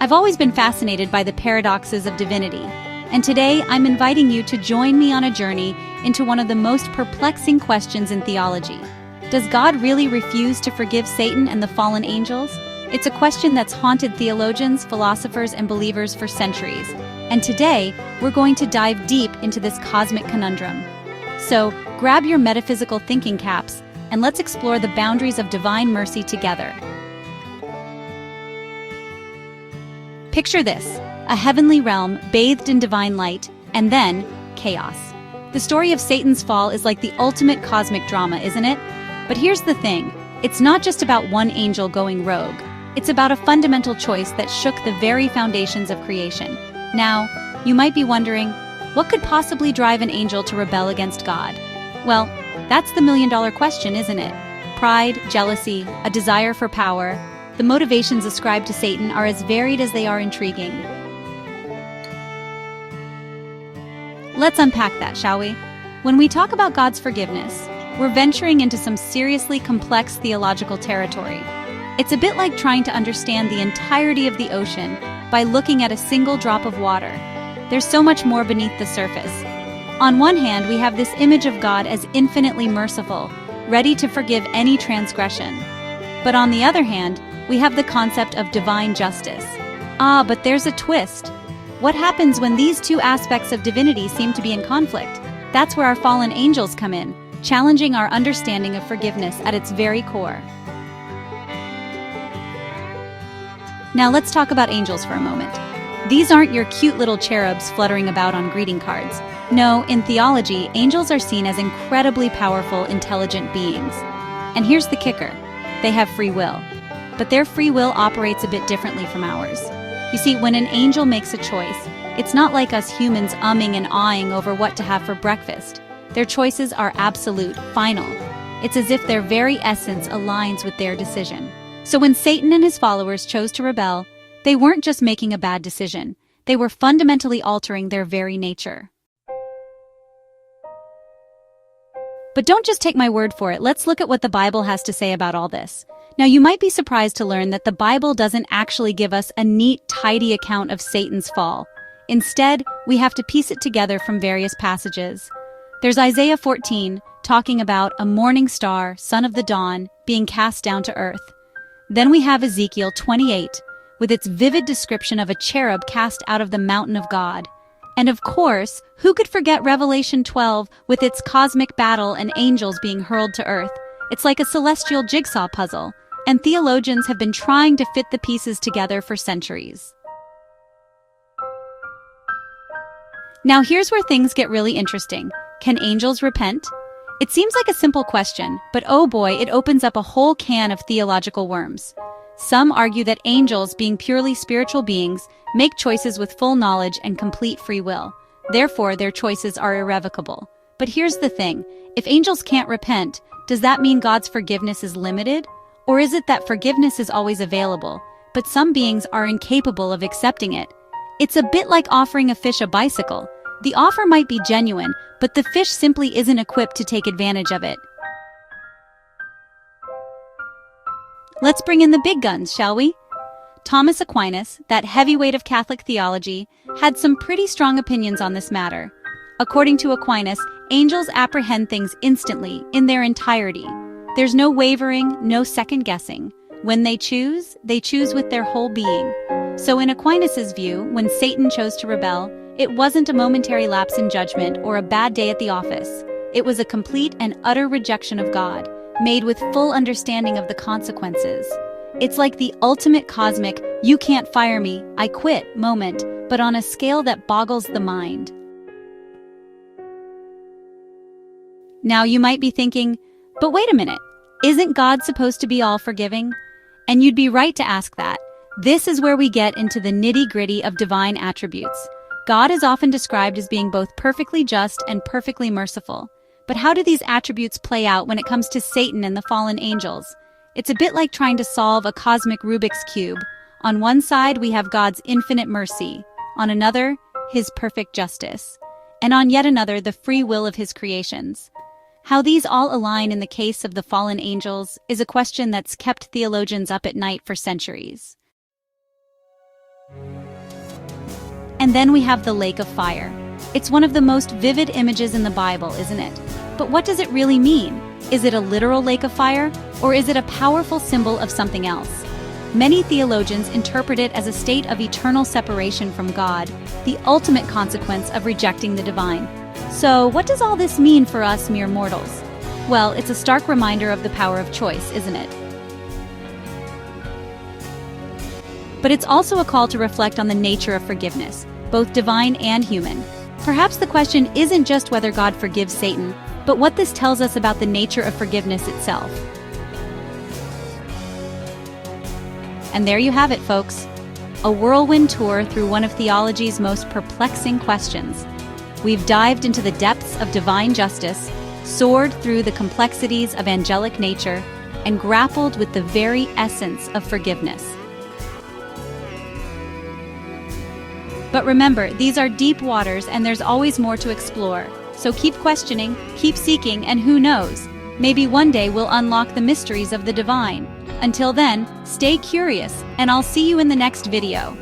I've always been fascinated by the paradoxes of divinity, and today I'm inviting you to join me on a journey into one of the most perplexing questions in theology. Does God really refuse to forgive Satan and the fallen angels? It's a question that's haunted theologians, philosophers, and believers for centuries, and today we're going to dive deep into this cosmic conundrum. So, grab your metaphysical thinking caps, and let's explore the boundaries of divine mercy together. Picture this: a heavenly realm bathed in divine light, and then chaos. The story of Satan's fall is like the ultimate cosmic drama, isn't it? But here's the thing, it's not just about one angel going rogue. It's about a fundamental choice that shook the very foundations of creation. Now, you might be wondering, what could possibly drive an angel to rebel against God? Well, that's the million-dollar question, isn't it? Pride, jealousy, a desire for power. The motivations ascribed to Satan are as varied as they are intriguing. Let's unpack that, shall we? When we talk about God's forgiveness, we're venturing into some seriously complex theological territory. It's a bit like trying to understand the entirety of the ocean by looking at a single drop of water. There's so much more beneath the surface. On one hand, we have this image of God as infinitely merciful, ready to forgive any transgression. But on the other hand, we have the concept of divine justice. But there's a twist. What happens when these two aspects of divinity seem to be in conflict? That's where our fallen angels come in, challenging our understanding of forgiveness at its very core. Now let's talk about angels for a moment. These aren't your cute little cherubs fluttering about on greeting cards. No, in theology, angels are seen as incredibly powerful, intelligent beings. And here's the kicker: they have free will. But their free will operates a bit differently from ours. You see, when an angel makes a choice, it's not like us humans umming and ahhing over what to have for breakfast. Their choices are absolute, final. It's as if their very essence aligns with their decision. So when Satan and his followers chose to rebel, they weren't just making a bad decision. They were fundamentally altering their very nature. But don't just take my word for it. Let's look at what the Bible has to say about all this. Now, you might be surprised to learn that the Bible doesn't actually give us a neat, tidy account of Satan's fall. Instead, we have to piece it together from various passages. There's Isaiah 14, talking about a morning star, son of the dawn, being cast down to earth. Then we have Ezekiel 28, with its vivid description of a cherub cast out of the mountain of God. And of course, who could forget Revelation 12 with its cosmic battle and angels being hurled to earth? It's like a celestial jigsaw puzzle, and theologians have been trying to fit the pieces together for centuries. Now here's where things get really interesting. Can angels repent? It seems like a simple question, but oh boy, it opens up a whole can of theological worms. Some argue that angels, being purely spiritual beings, make choices with full knowledge and complete free will. Therefore, their choices are irrevocable. But here's the thing: if angels can't repent, does that mean God's forgiveness is limited? Or is it that forgiveness is always available, but some beings are incapable of accepting it? It's a bit like offering a fish a bicycle. The offer might be genuine, but the fish simply isn't equipped to take advantage of it. Let's bring in the big guns, shall we? Thomas Aquinas, that heavyweight of Catholic theology, had some pretty strong opinions on this matter. According to Aquinas, angels apprehend things instantly, in their entirety. There's no wavering, no second guessing. When they choose with their whole being. So in Aquinas' view, when Satan chose to rebel, it wasn't a momentary lapse in judgment or a bad day at the office. It was a complete and utter rejection of God, made with full understanding of the consequences. It's like the ultimate cosmic, you can't fire me, I quit moment, but on a scale that boggles the mind. Now you might be thinking, but wait a minute, isn't God supposed to be all-forgiving? And you'd be right to ask that. This is where we get into the nitty-gritty of divine attributes. God is often described as being both perfectly just and perfectly merciful. But how do these attributes play out when it comes to Satan and the fallen angels? It's a bit like trying to solve a cosmic Rubik's Cube. On one side, we have God's infinite mercy. On another, his perfect justice. And on yet another, the free will of his creations. How these all align in the case of the fallen angels is a question that's kept theologians up at night for centuries. And then we have the lake of fire. It's one of the most vivid images in the Bible, isn't it? But what does it really mean? Is it a literal lake of fire, or is it a powerful symbol of something else? Many theologians interpret it as a state of eternal separation from God, the ultimate consequence of rejecting the divine. So, what does all this mean for us mere mortals? Well, it's a stark reminder of the power of choice, isn't it? But it's also a call to reflect on the nature of forgiveness, both divine and human. Perhaps the question isn't just whether God forgives Satan, but what this tells us about the nature of forgiveness itself. And there you have it, folks. A whirlwind tour through one of theology's most perplexing questions. We've dived into the depths of divine justice, soared through the complexities of angelic nature, and grappled with the very essence of forgiveness. But remember, these are deep waters and there's always more to explore. So keep questioning, keep seeking, and who knows, maybe one day we'll unlock the mysteries of the divine. Until then, stay curious, and I'll see you in the next video.